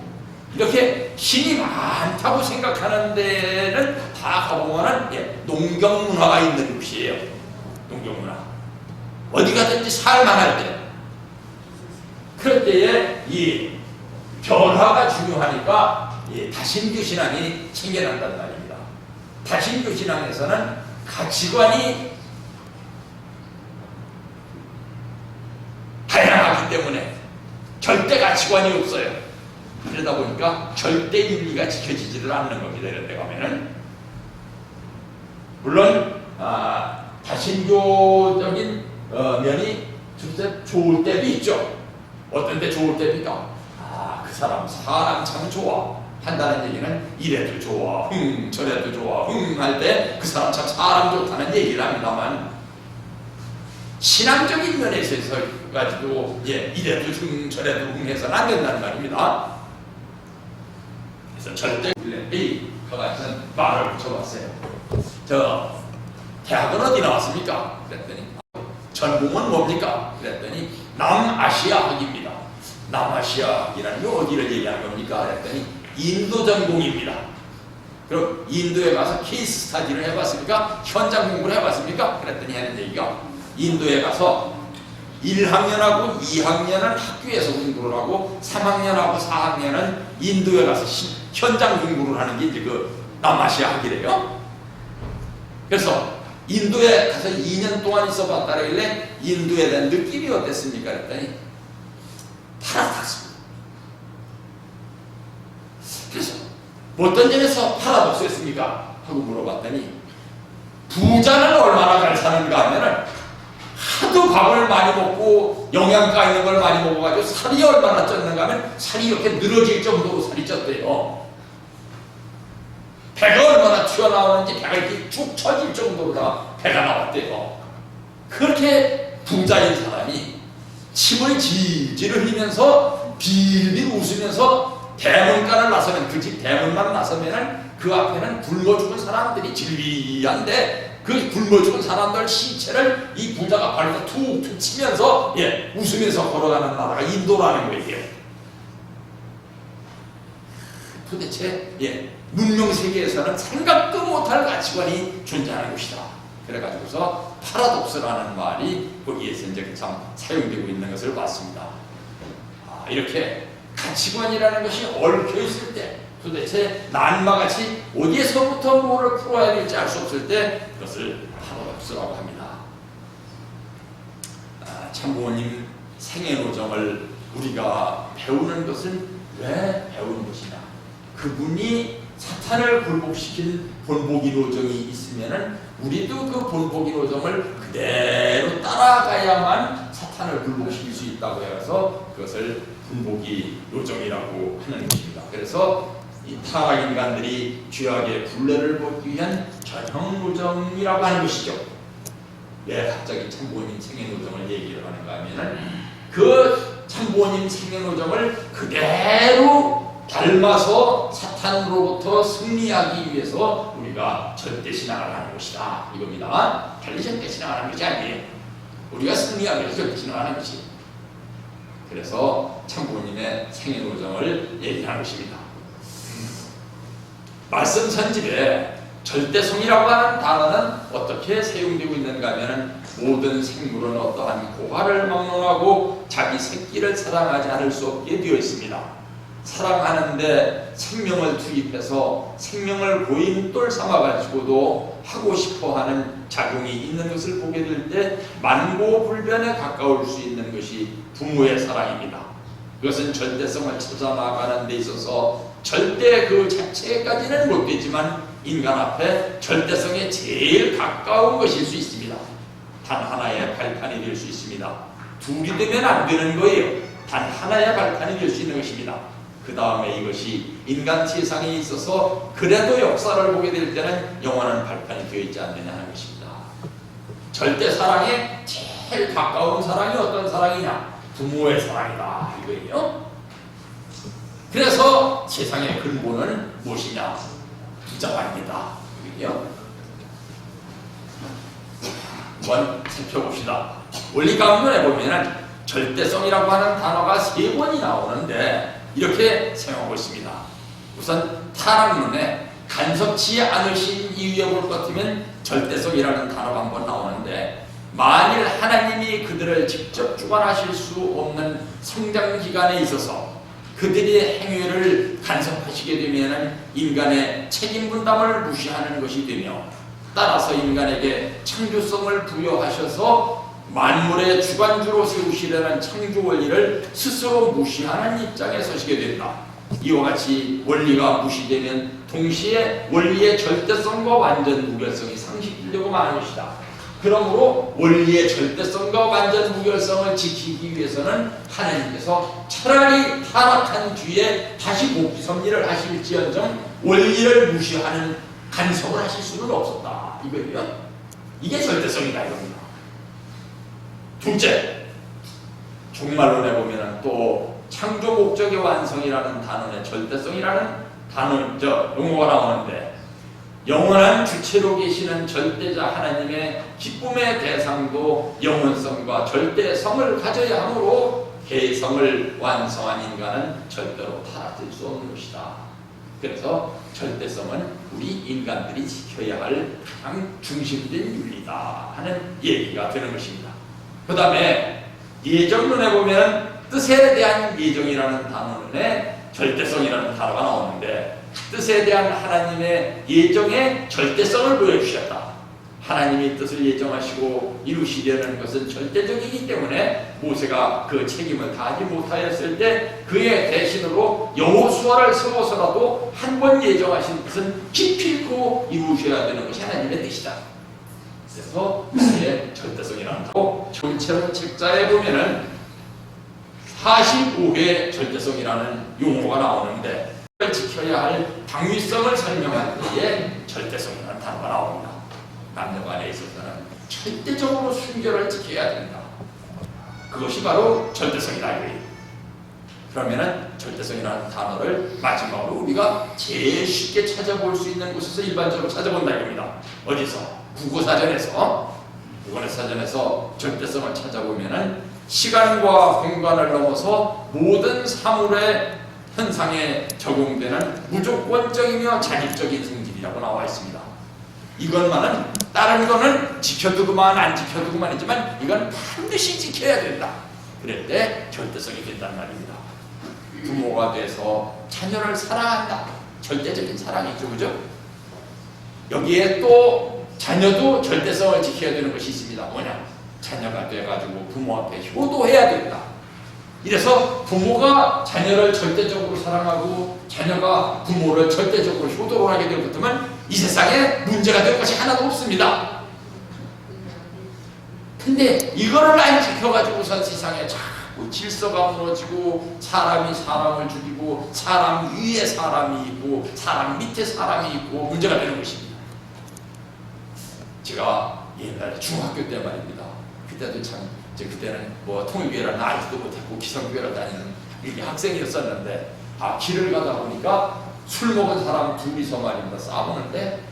이렇게 신이 많다고 생각하는 데는 다 가보면은 농경문화가 있는 곳이에요. 농경문화. 어디 가든지 살만할 때. 그럴 때에 이 변화가 중요하니까 다신교 신앙이 생겨난단 말입니다. 다신교 신앙에서는 가치관이 다양하기 때문에 절대 가치관이 없어요. 그러다 보니까 절대 윤리가 지켜지지를 않는 겁니다. 이런 데 가면은. 물론 다신교적인 면이 좋을 때도 있죠. 어떤 때 좋을 때입니까? 그 사람 참 좋아 한다는 얘기는 이래도 좋아, 저래도 좋아, 할 때 그 사람 참 사람 좋다는 얘기를 합니다만, 신앙적인 면에서 가지고 이래도 저래도 해서는 안 된다는 말입니다. 그래서 절대 그같은 말을 붙여봤어요. 대학은 어디 나왔습니까? 그랬더니 전공은 뭡니까? 그랬더니 남아시아 학입니다. 남아시아이라는 게 어디를 얘기하는 겁니까? 그랬더니 인도 전공입니다. 그럼 인도에 가서 케이스 스타디를 해봤습니까? 현장 공부를 해봤습니까? 그랬더니 하는 얘기가, 인도에 가서 1학년하고 2학년은 학교에서 공부를 하고 3학년하고 4학년은 인도에 가서 현장 공부를 하는 게 이제 그 남아시아 학이래요. 그래서 인도에 가서 2년 동안 있어봤다길래 인도에 대한 느낌이 어땠습니까? 그랬더니 파라닥스입니다. 그래서 어떤 점에서 파라독스했습니까? 하고 물어봤더니, 부자는 얼마나 잘 사는가 하면은 하도 밥을 많이 먹고 영양가 있는 걸 많이 먹어가지고 살이 얼마나 쪘는가 하면 살이 이렇게 늘어질 정도로 살이 쪘대요. 배가 얼마나 튀어나오는지 배가 이렇게 쭉 처질 정도로 다 배가 나왔대요. 그렇게 부자인 사람이 침을 질질 흘리면서 빌빌 웃으면서 대문간을 나서면, 그 집 대문만 나서면 그 앞에는 굶어 죽은 사람들이 질비한데, 그 굶어 죽은 사람들 신체를 이 부자가 발로 툭툭 치면서 웃으면서 걸어가는 나라가 인도라는 거예요. 도대체 문명 세계에서는 생각도 못할 가치관이 존재하는 것이다. 그래가지고서 파라독스라는 말이 거기에서 이제 참 사용되고 있는 것을 봤습니다. 이렇게 가치관이라는 것이 얽혀 있을 때, 도대체 난마같이 어디에서부터 뭐를 풀어야 될지 알 수 없을 때, 그것을 파라독스라고 합니다. 참부모님 생애노정을 우리가 배우는 것은 왜 배우는 것이냐? 그분이 사탄을 굴복시킨 본보기 노정이 있으면은 우리도 그 본보기 노정을 그대로 따라가야만 사탄을 굴복시킬 수 있다고 해서 그것을 본보기 노정이라고 하는 것입니다. 그래서 이 타락 인간들이 죄악의 굴레를 벗기 위한 전형 노정이라고 하는 것이죠. 왜 갑자기 참부모님 생애 노정을 얘기를 하는가 하면은 그 참부모님 생애 노정을 그대로 닮아서 사탄으로부터 승리하기 위해서 우리가 절대신앙을 하는 것이다, 이겁니다. 달리 절대신앙을 하는 것이 아니에요. 우리가 승리하기 위해서 절대신앙을 하는 것이. 그래서 참부모님의 생애노정을 얘기하는 것입니다. 말씀 선집에 절대성이라고 하는 단어는 어떻게 사용되고 있는가 하면, 모든 생물은 어떠한 고화를 막론하고 자기 새끼를 사랑하지 않을 수 없게 되어 있습니다. 사랑하는데 생명을 투입해서 생명을 고인돌 삼아가지고도 하고 싶어하는 작용이 있는 것을 보게 될 때 만고불변에 가까울 수 있는 것이 부모의 사랑입니다. 그것은 절대성을 찾아 나가는 데 있어서 절대 그 자체까지는 못 되지만 인간 앞에 절대성에 제일 가까운 것일 수 있습니다. 단 하나의 발판이 될 수 있습니다. 둘이 되면 안 되는 거예요. 단 하나의 발판이 될 수 있는 것입니다. 그 다음에 이것이 인간 세상에 있어서 그래도 역사를 보게 될 때는 영원한 발판이 되어 있지 않느냐 하는 것입니다. 절대 사랑에 제일 가까운 사랑이 어떤 사랑이냐? 부모의 사랑이다, 이거예요. 그래서 세상의 근본은 무엇이냐? 부자입니다, 이거예요. 한번 살펴봅시다. 원리강론에 보면 절대성이라고 하는 단어가 3번이 나오는데 이렇게 생각하고 있습니다. 우선 타락론에 간섭치 않으신 이유에 볼 것 같으면 절대성이라는 단어가 한번 나오는데, 만일 하나님이 그들을 직접 주관하실 수 없는 성장 기간에 있어서 그들의 행위를 간섭하시게 되면 인간의 책임 분담을 무시하는 것이 되며, 따라서 인간에게 창조성을 부여하셔서 만물의 주관주로 세우시려는 창조 원리를 스스로 무시하는 입장에 서시게 된다. 이와 같이 원리가 무시되면 동시에 원리의 절대성과 완전 무결성이 상실되려고 마는 것이다. 그러므로 원리의 절대성과 완전 무결성을 지키기 위해서는 하나님께서 차라리 타락한 뒤에 다시 복귀 섭리를 하실지언정 원리를 무시하는 간섭을 하실 수는 없었다, 이거예요. 이게 절대성이다, 이겁니다. 둘째, 종말론에 보면 또 창조 목적의 완성이라는 단어에 절대성이라는 용어가 나오는데, 영원한 주체로 계시는 절대자 하나님의 기쁨의 대상도 영원성과 절대성을 가져야 하므로 개성을 완성한 인간은 절대로 타락될 수 없는 것이다. 그래서 절대성은 우리 인간들이 지켜야 할 가장 중심된 윤리다 하는 얘기가 되는 것입니다. 그 다음에 예정론에 보면 뜻에 대한 예정이라는 단어에 절대성이라는 단어가 나오는데, 뜻에 대한 하나님의 예정의 절대성을 보여주셨다. 하나님이 뜻을 예정하시고 이루시려는 것은 절대적이기 때문에 모세가 그 책임을 다하지 못하였을 때 그의 대신으로 여호수아를 세워서라도 한 번 예정하신 뜻은 기필코 이루셔야 되는 것이 하나님의 뜻이다. 그래서 그의 절대성이라는 거, 전체론 책자에 보면은 45회 절대성이라는 용어가 나오는데, 지켜야 할 당위성을 설명할 때에 절대성이라는 단어가 나옵니다. 남녀간에 있어서는 절대적으로 순결을 지켜야 된다. 그것이 바로 절대성이다 이거예요. 그러면은 절대성이라는 단어를 마지막으로 우리가 제일 쉽게 찾아볼 수 있는 곳에서 일반적으로 찾아본다 이겁니다. 어디서? 국어사전에서. 국어사전에서 절대성을 찾아보면은 시간과 공간을 넘어서 모든 사물의 현상에 적용되는 무조건적이며 자립적인 성질이라고 나와 있습니다. 이것만은 다른 거는 지켜두고만 안 지켜두고만이지만 이건 반드시 지켜야 된다. 그럴 때 절대성이 된단 말입니다. 부모가 돼서 자녀를 사랑한다. 절대적인 사랑이죠, 그죠? 여기에 또 자녀도 절대성을 지켜야 되는 것이 있습니다. 뭐냐? 자녀가 돼가지고 부모 앞에 효도해야 된다. 이래서 부모가 자녀를 절대적으로 사랑하고 자녀가 부모를 절대적으로 효도를 하게 될 것 같으면 이 세상에 문제가 될 것이 하나도 없습니다. 근데 이거를 안 지켜가지고선 세상에 자꾸 질서가 무너지고 사람이 사람을 죽이고 사람 위에 사람이 있고 사람 밑에 사람이 있고 문제가 되는 것입니다. 제가 옛날에 중학교 때 말입니다. 그때도 참 그때는 뭐 통일교회를 알지도 못했고 기성교회를 다니는 이렇게 학생이었었는데 길을 가다 보니까 술 먹은 사람 둘이서 말입니다. 싸우는데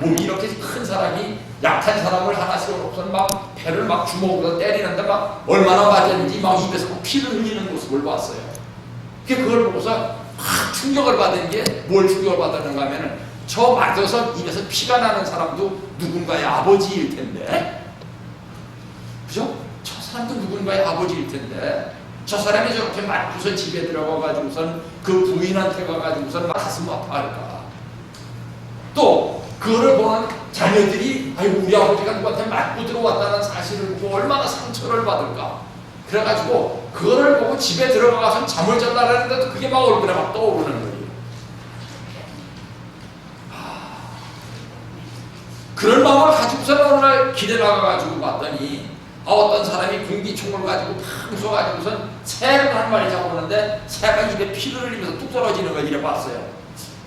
몸이 이렇게 큰 사람이 약한 사람을 하나 세워놓고선 막 배를 막 주먹으로 때리는데 막 얼마나 맞았는지 막 입에서 막 피를 흘리는 모습을 봤어요. 그걸 보고서 막 충격을 받은 게 뭘 충격을 받았는가 하면은 저 맞아서 입에서 피가 나는 사람도 누군가의 아버지일 텐데 그죠? 저 사람도 누군가의 아버지일 텐데 저 사람이 저렇게 맞고서 집에 들어가가지고선 그 부인한테 가가지고선 가슴 아파할까? 또 그거를 보는 자녀들이 아이고 우리 아버지가 누구한테 맞고 들어왔다는 사실을 보고 얼마나 상처를 받을까? 그래가지고 그거를 보고 집에 들어가서 잠을 잔다는 데도 그게 막 얼굴에 막 떠오르는 거예요. 그런 마음을 가지고서는 어느 날 길에 나가가지고 봤더니 어떤 사람이 공기총을 가지고 팍 쏘가지고선 새를 한 마리 잡았는데 새가 입에 피를 흘리면서 뚝 떨어지는 걸 이래 봤어요.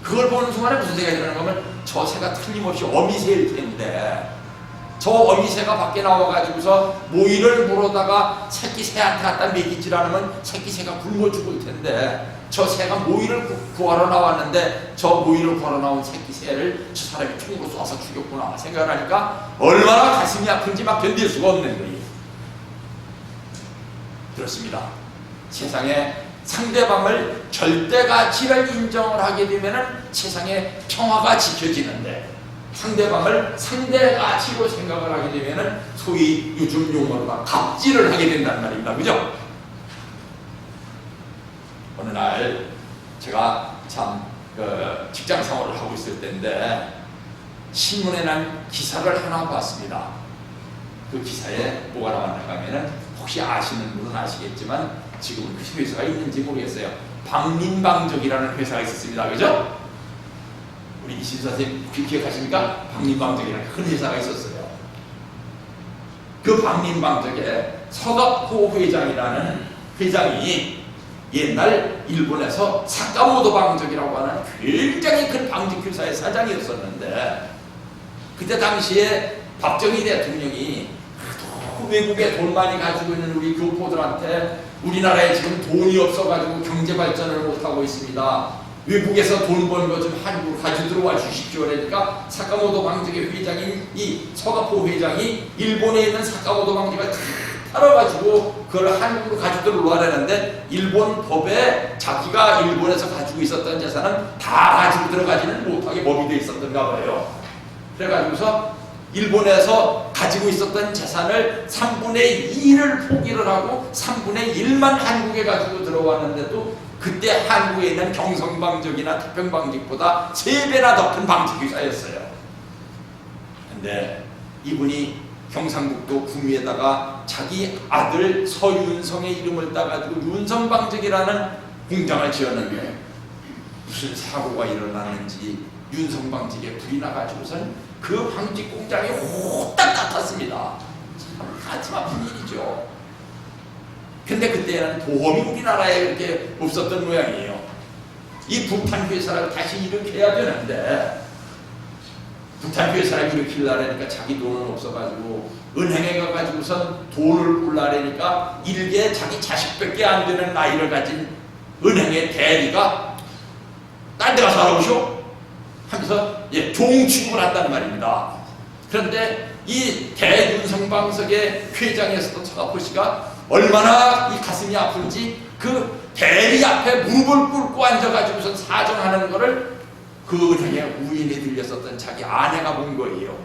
그걸 보는 순간에 무슨 생각이 드는 거면 저 새가 틀림없이 어미새일 텐데 저 어미새가 밖에 나와가지고서 모이를 물어다가 새끼 새한테 갖다 먹이질 않으면 새끼 새가 굶어 죽을 텐데 저 새가 모이를 구하러 나왔는데 저 모이를 구하러 나온 새끼 새를 저 사람이 총으로 쏴서 죽였구나 생각을 하니까 얼마나 가슴이 아픈지 막 견딜 수가 없는 거예요. 그렇습니다. 세상에 상대방을 절대가치를 인정을 하게 되면 세상에 평화가 지켜지는데 상대방을 상대가치로 생각을 하게 되면 소위 요즘 용어로 갑질을 하게 된다는 말입니다. 그죠? 어느 날 제가 참 직장 생활을 하고 있을 때인데 신문에 난 기사를 하나 봤습니다. 그 기사에 뭐가 나왔는가 하면은 혹시 아시는 분은 아시겠지만 지금 그 회사가 있는지 모르겠어요. 박민방적이라는 회사가 있었습니다. 그죠? 우리 이신 선생님 기억하십니까? 박민방적이라는 큰 회사가 있었어요. 그 박민방적에 서가포 회장이라는 회장이 옛날 일본에서 사카모토 방적이라고 하는 굉장히 큰 방직회사의 사장이었었는데 그때 당시에 박정희 대통령이 외국에 돈 많이 가지고 있는 우리 교포들한테 우리나라에 지금 돈이 없어가지고 경제 발전을 못하고 있습니다. 외국에서 돈 번 거 좀 한국으로 가지고 들어와 주십시오. 그러니까 사카모토 방직의 회장인 이 서가포 회장이 일본에 있는 사카모토 방직을 다 팔아가지고 그걸 한국으로 가지고 들어오려는데 일본 법에 자기가 일본에서 가지고 있었던 재산은 다 가지고 들어가지는 못하게 법이 돼 있었던가 봐요. 그래가지고서 일본에서 가지고 있었던 재산을 3분의 2를 포기를 하고 3분의 1만 한국에 가지고 들어왔는데도 그때 한국에 있는 경성방직이나 태평방직보다 3배나 더 큰 방직회사였어요. 근데 이분이 경상북도 구미에다가 자기 아들 서윤성의 이름을 따가지고 윤성방직이라는 공장을 지었는데 무슨 사고가 일어났는지 윤성방직에 불이 나가지고선 그 방직 공장이 호딱 닦았습니다. 참 가슴 아픈 일이죠. 근데 그때는 보험이 우리나라에 이렇게 없었던 모양이에요. 이 부탄 회사를 다시 일으켜야 되는데 부탄교회 사람이 일으키려니까 자기 돈은 없어가지고 은행에 가가지고선 돈을 굴라니까 일개 자기 자식밖에 안 되는 나이를 가진 은행의 대리가 딴 데 가서 알아보쇼 하면서 종 취급을 한단 말입니다. 그런데 이 대윤성방석의 회장에서도 서가포 씨가 얼마나 이 가슴이 아픈지 그 대리 앞에 무릎을 꿇고 앉아가지고선 사정하는 거를 그 은행에 우인이 들렸었던 자기 아내가 본 거예요.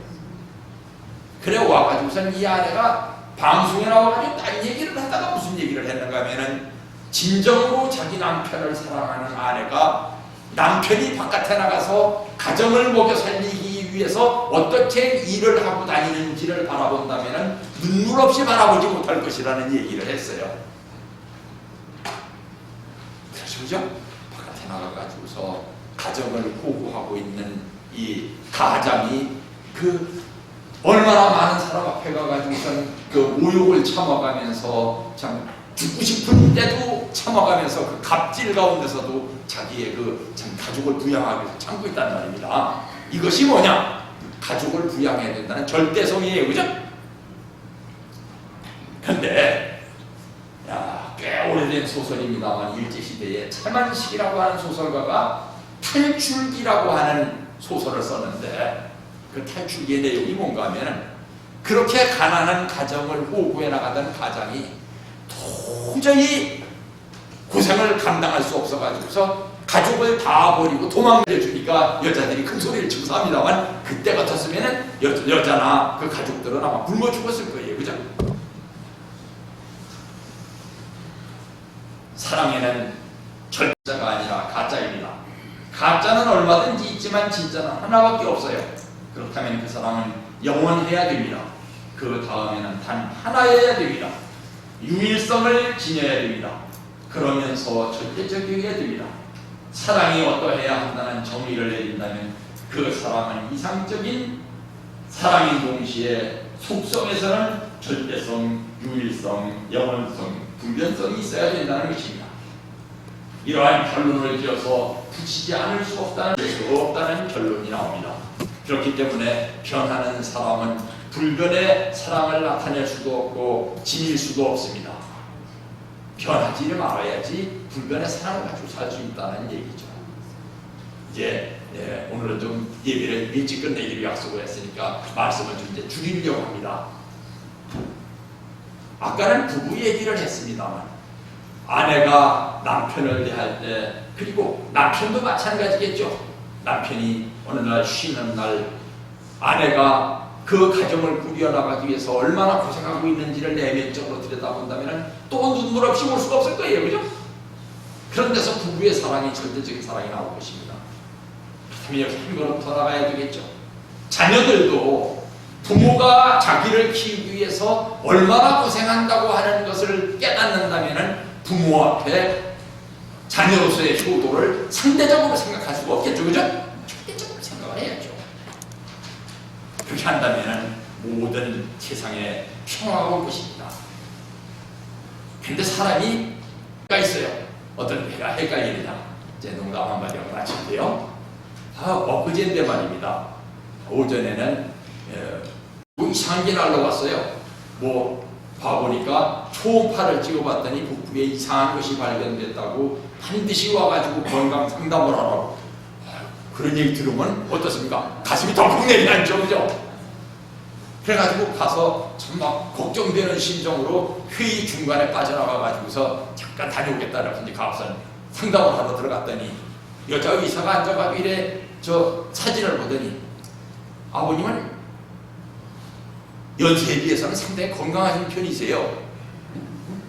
그래 와가지고선 이 아내가 방송에 나와가지고 딴 얘기를 하다가 무슨 얘기를 했는가 하면은 진정으로 자기 남편을 사랑하는 아내가 남편이 바깥에 나가서 가정을 먹여 살리기 위해서 어떻게 일을 하고 다니는지를 바라본다면 눈물 없이 바라보지 못할 것이라는 얘기를 했어요. 그렇죠? 바깥에 나가가지고서 가정을 호구하고 있는 이 가장이 그 얼마나 많은 사람 앞에 가가지고선 그 모욕을 참아가면서 참 죽고 싶은 때도 참아가면서 그 갑질 가운데서도 자기의 그 참 가족을 부양하기 위해서 참고 있다는 말입니다. 이것이 뭐냐? 가족을 부양해야 된다는 절대성이에요. 그죠? 근데 꽤 오래된 소설입니다만 일제시대에 채만식이라고 하는 소설가가 탈출기라고 하는 소설을 썼는데 그 탈출기의 내용이 뭔가 하면 그렇게 가난한 가정을 호구해 나가던 가장이 도저히 고생을 감당할 수 없어가지고서 가족을 다 버리고 도망을 주니까 여자들이 큰 소리를 치고 삽니다만 그때 같았으면 여자나 그 가족들은 아마 굶어 죽었을 거예요. 그죠? 사랑에는 절자가 아니라 가짜입니다. 가짜는 얼마든지 있지만 진짜는 하나밖에 없어요. 그렇다면 그 사랑은 영원해야 됩니다. 그 다음에는 단 하나여야 됩니다. 유일성을 지녀야 됩니다. 그러면서 절대적이어야 됩니다. 사랑이 어떠해야 한다는 정의를 내린다면 그 사랑은 이상적인 사랑인 동시에 속성에서는 절대성, 유일성, 영원성, 불변성이 있어야 된다는 것입니다. 이러한 결론을 지어서 붙이지 않을 수 없다는 결론이 나옵니다. 그렇기 때문에 변하는 사람은 불변의 사랑을 나타낼 수도 없고 지닐 수도 없습니다. 변하지 말아야지 불변의 사랑을 가지고 살 수 있다는 얘기죠. 이제 오늘은 좀 예배를 일찍 끝내기로 약속을 했으니까 말씀을 좀 이제 줄이려고 합니다. 아까는 부부 얘기를 했습니다만 아내가 남편을 대할 때 그리고 남편도 마찬가지겠죠. 남편이 어느 날 쉬는 날 아내가 그 가정을 꾸려나가기 위해서 얼마나 고생하고 있는지를 내면적으로 들여다본다면 또 눈물 없이 올 수가 없을 거예요. 그죠? 그런 데서 부부의 사랑이 절대적인 사랑이 나올 것입니다. 그렇다면 여기서 한 걸음 더 나가야 되겠죠. 자녀들도 부모가 자기를 키우기 위해서 얼마나 고생한다고 하는 것을 깨닫는다면 부모 앞에 자녀로서의 효도를 상대적으로 생각할 수가 없겠죠. 그죠? 절대적으로 생각을 해야죠. 그렇게 한다면 모든 세상에 평화가 올 것입니다. 근데 사람이 있어요. 어떤 배가 헷갈리느냐. 이제 농담 한마디 하고 마칠게요. 엊그제인데 말입니다. 오전에는 뭐 이상한 게 날라왔어요. 뭐 봐보니까 초음파를 찍어봤더니 복부에 이상한 것이 발견됐다고 반드시 와가지고 건강 상담을 하라고. 그런 얘기 들으면 어떻습니까? 가슴이 덜컥 내리앉죠. 그죠? 그래가지고 가서 정말 걱정되는 심정으로 회의 중간에 빠져나가가지고서 잠깐 다녀오겠다 그래서 이제 가서 상담을 하러 들어갔더니 여자 의사가 앉아가지고 이래 저 사진을 보더니 아버님은 연세에 비해서는 상당히 건강하신 편이세요.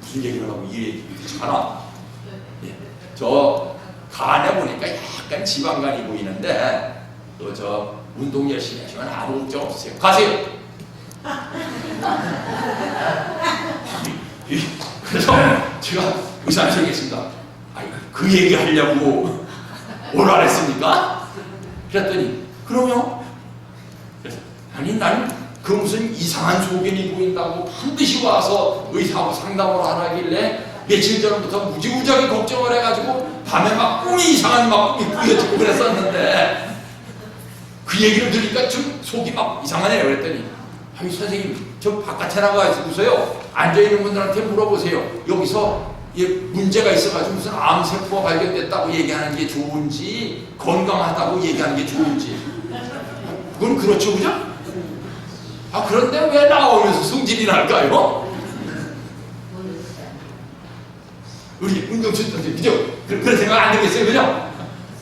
무슨 얘기를 하고 이 얘기 하나? 저 간에 보니까 약간 지방간이 보이는데 또 저 운동 열심히 하시면 아무 걱정 없으세요. 가세요. 그래서 제가 의사한테 얘기했습니다. 그 얘기 하려고 오라 했습니까? 그랬더니 그럼요. 그래서 아니 난 그 무슨 이상한 소견이 보인다고 반드시 와서 의사하고 상담을 하라길래 며칠 전부터 무지무지하게 걱정을 해가지고 밤에 막 꿈이 이상한 막 꿈이 꾸여지고 그랬었는데 그 그 얘기를 들으니까 좀 속이 막 이상하네요. 그랬더니 아니 선생님 저 바깥에 나가 있으세요. 앉아있는 분들한테 물어보세요. 여기서 문제가 있어가지고 무슨 암세포가 발견됐다고 얘기하는 게 좋은지 건강하다고 얘기하는 게 좋은지 그건 그렇죠, 그죠? 아 그런데 왜 나오면서 승질이 날까요? 우리 운동신 선생님 그죠? 그런 생각 안 들겠어요, 그죠?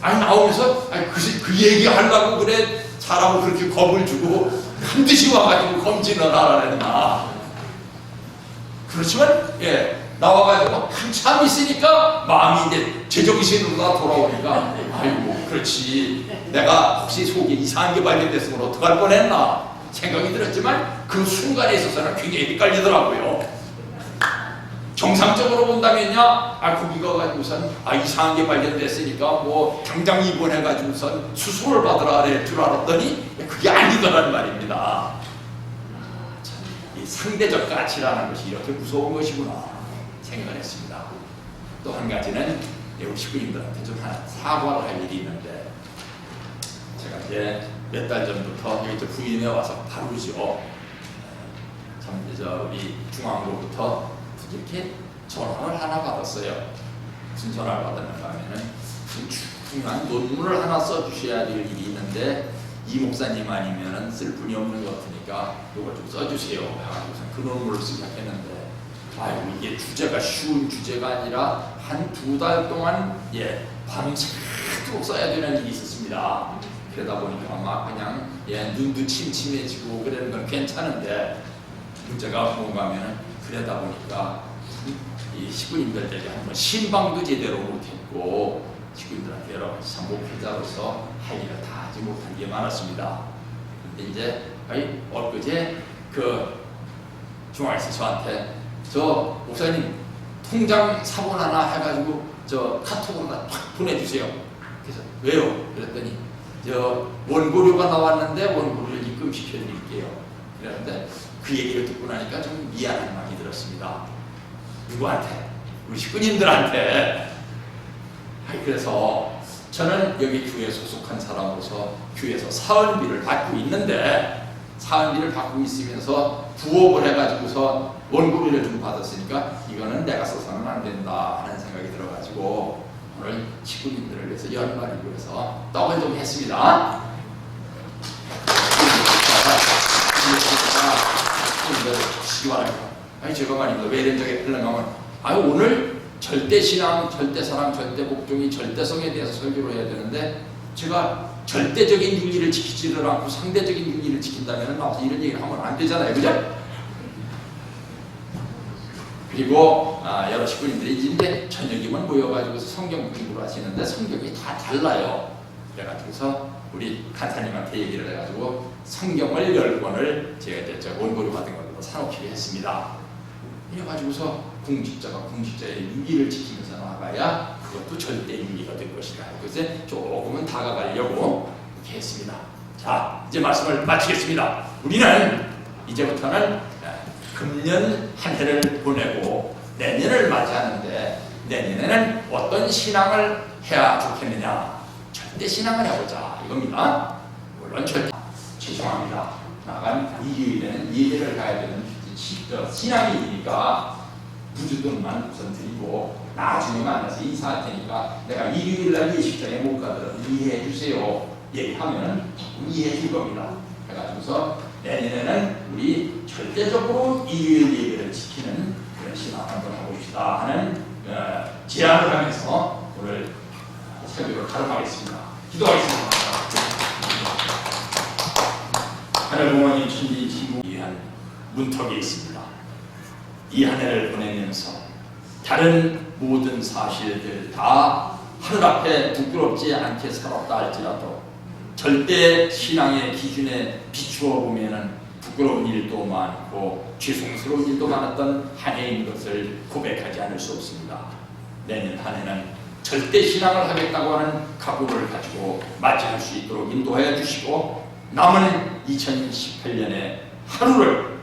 아니 나오면서 아니, 그 얘기 하려고 그래 사람을 그렇게 겁을 주고 반드시 와가지고 검진을 하라나. 그렇지만 나와가지고 한참 있으니까 마음이 이제 제정신으로 돌아오니까 아이고 그렇지 내가 혹시 속에 이상한 게 발견됐으면 어떡할 뻔했나 생각이 들었지만 그 순간에 있어서는 굉장히 헷갈리더라고요. 정상적으로 본다면요, 거기 가가지고선 이상한 게 발견됐으니까 뭐 당장 입원해가지고선 수술을 받으라 할 줄 알았더니 그게 아니더라는 말입니다. 참, 이 상대적 가치라는 것이 이렇게 무서운 것이구나 생각을 했습니다. 또 한 가지는 우리 식구님들한테 좀 하나 사과를 할 일이 있는데, 제가 이제 몇 달 전부터 여기 부임에 와서 바로죠. 참 이제 우리 중앙부부터 이렇게 전화를 하나 받았어요. 무슨 전화를 받았는가 하면은 중요한 논문을 하나 써주셔야 될 일이 있는데 이 목사님 아니면은 쓸 분이 없는 것 같으니까 이걸 좀 써주세요. 그 논문을 시작했는데 이게 주제가 쉬운 주제가 아니라 한 2달 동안 밤새도록 써야 되는 일이 있었습니다. 그러다 보니까 막 그냥 눈도 침침해지고 그러는 건 괜찮은데 문제가 뭔가 하면은 그러다 보니까 이 식구님들에게 한번 신방도 제대로 못했고 식구님들한테 여러 가지 참 목회자로서 할 일을 다 하지 못한 게 많았습니다. 근데 이제 엊그제 그 중앙에서 저한테 저 목사님 통장 사본 하나 해가지고 저 카톡으로 팍 보내주세요. 그래서 왜요? 그랬더니 저 원고료가 나왔는데 원고료를 입금시켜 드릴게요. 그랬는데 그 얘기를 듣고 나니까 좀 미안한 마음이 들었습니다. 누구한테? 우리 식구님들한테. 그래서 저는 여기 교회에 소속한 사람으로서 교회에서 사은비를 받고 있는데 사은비를 받고 있으면서 부업을 해가지고서 원고료를 좀 받았으니까 이거는 내가 써서는 안 된다 하는 생각이 들어가지고 오늘 식구님들을 위해서 연말이고 해서 떡을 좀 했습니다. 제가 말입니다. 왜 이런 적이 흘러가면 오늘 절대신앙, 절대사랑, 절대복종이 절대성에 대해서 설교를 해야 되는데 제가 절대적인 윤리를 지키지를 않고 상대적인 윤리를 지킨다면 나와서 이런 얘기를 하면 안 되잖아요. 그죠? 그리고 여러 식구님들이 이제 저녁이면 모여가지고 성경 공부를 하시는데 성경이 다 달라요. 그래가지고서 우리 간사님한테 얘기를 해가지고 성경을 10권을 제가 이제 원고료 받은 걸로 사놓기로 했습니다. 이래가지고서 공직자가 공직자의 윤리를 지키면서 나가야 그것도 절대 윤리가 될 것이다. 그래서 조금은 다가가려고 이렇게 했습니다. 자, 이제 말씀을 마치겠습니다. 우리는 이제부터는 금년 한 해를 보내고 내년을 맞이하는데 내년에는 어떤 신앙을 해야 좋겠느냐? 절대 신앙을 해보자 이겁니다. 물론 절대 죄송합니다. 나간 일요일에는 예배를 가야 되는 신앙일이니까 무주돈만 우선 드리고 나중에 만나서 인사할 테니까 내가 일요일날 예식장에 못 가더라도 이해해 주세요. 얘기하면 이해해 줄 겁니다. 그래가지고서 내년에는 우리 절대적으로 일요일 예배를 지키는 그런 신앙을 한번 해봅시다 하는 제안을 하면서 오늘 설교를 가름하겠습니다. 기도하겠습니다. 하늘 부모님 천지 친구 위한 문턱에 있습니다. 이 한 해를 보내면서 다른 모든 사실들 다 하늘 앞에 부끄럽지 않게 살았다 할지라도 절대 신앙의 기준에 비추어 보면은 부끄러운 일도 많고 죄송스러운 일도 많았던 한 해인 것을 고백하지 않을 수 없습니다. 내년 한 해는 절대 신앙을 하겠다고 하는 각오를 가지고 맞이할 수 있도록 인도하여 주시고 남은 2018년의 하루를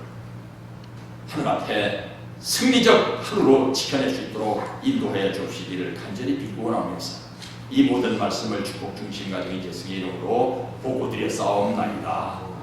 하늘 앞에 승리적 하루로 지켜낼 수 있도록 인도하여 주시기를 간절히 빌고 원하면서 이 모든 말씀을 축복 중심 가정의 예수의 이름으로 보고드려 위해 싸움나이다.